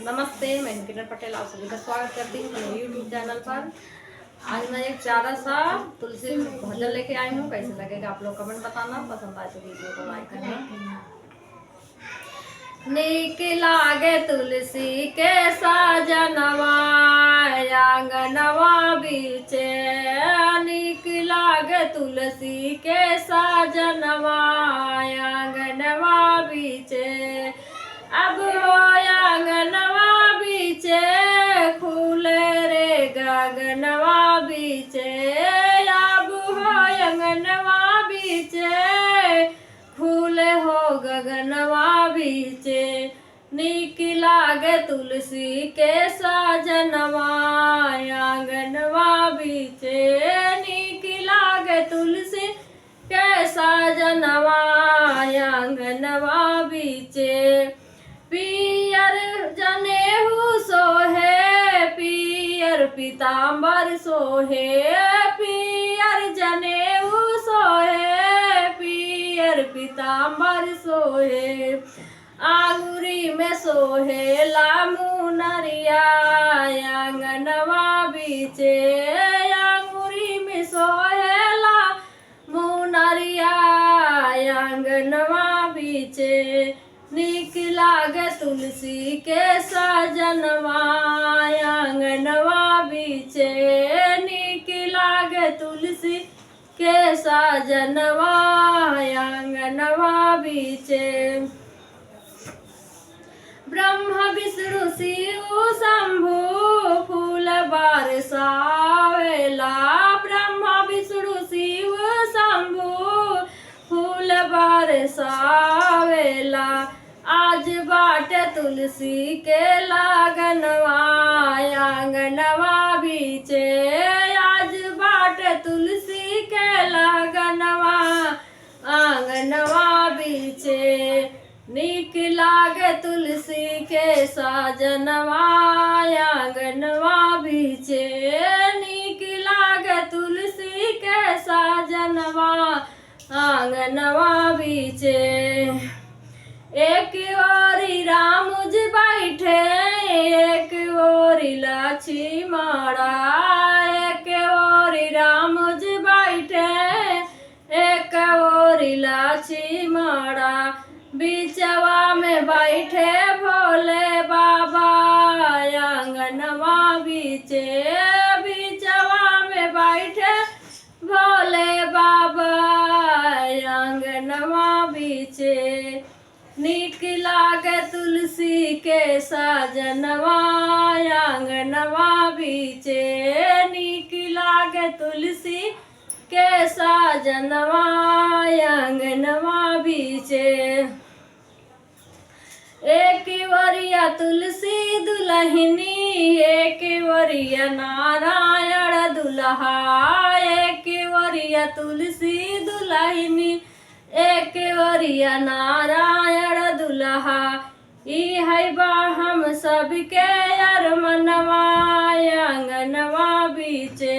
नमस्ते, मैं किरण पटेल आप सभी का स्वागत करती हूँ अपने यूट्यूब चैनल पर। आज मैं एक प्यारा सा तुलसी भजन लेके आई हूँ। कैसे लगेगा आप लोग कमेंट बताना, पसंद आए तो वीडियो को लाइक करना। नीक लागे तुलसी के साजनवा आंगनवा बीचे, नीक लागे तुलसी के साजनवा आंगनवा बीचे। अब हो आंगनवा बीचे खुले रे गगनवा बीचे, अब हो आंगनवा बीचे खुले हो गगनवा बीचे। नीक लागे तुलसी के साजनवा आंगनवा बीचे, नीक लागे तुलसी के साजनवा आंगनवा बीचे। पियर जनेऊ सोहे पियर पीताम्बर सोहे, पियर जनेऊ सोहे पियर पीताम्बर सोहे। आंगुरी में सोहे लामू नरिया आंगनवा बीचे, आंगुरी में सोहे लामू नरिया आंगनवा बीचे। नीक लागे तुलसी के साजनवा आंगनवा बीचे, नीक लागे तुलसी के साजनवा आंगनवा बीचे। ब्रह्मा विष्णु शिव शंभु फूल बरसावेला, ब्रह्मा विष्णु शिव शंभु फूल बरसावेला। आज बाटे तुलसी के लागनवा आंगनवा बीचे, आज बाटे तुलसी के लागनवा आंगनवा बीचे। नीक लागे तुलसी के साजनवा आंगनवा बीचे, नीक लागे तुलसी के साजनवा आंगनवा बीचे। एक ओरी राम जी बैठे एक ओरी लक्ष्मण, एक ओरी राम जी बैठे एक ओरी लक्ष्मण। बीचवा में बैठे भोले बाबा आंगनवा बीचे, बीचवा में बैठे भोले बाबा आंगनवा बीचे। नीक लागे तुलसी के साजनवा आंगनवा बीचे, नीक लागे तुलसी के साजनवा आंगनवा बीचे। एक वरिया तुलसी दुल्हनी एक वरिया नारायण दुल्हा, एक वरिया तुलसी दुल्हनी एक वरिया नारायण दुल्हा। ई है बा हम सबके अरमनवा आंगनवा बीचे,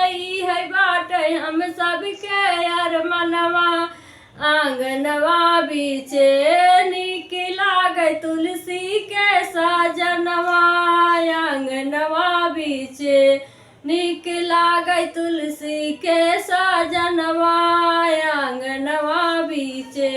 ई है बाटे हम सबके अरमनवा आंगनवा बीचे। नीक लागे तुलसी के साजनवा आंगनवा बीचे, नीक लागे तुलसी के साजनवा आंगनवा बीचे।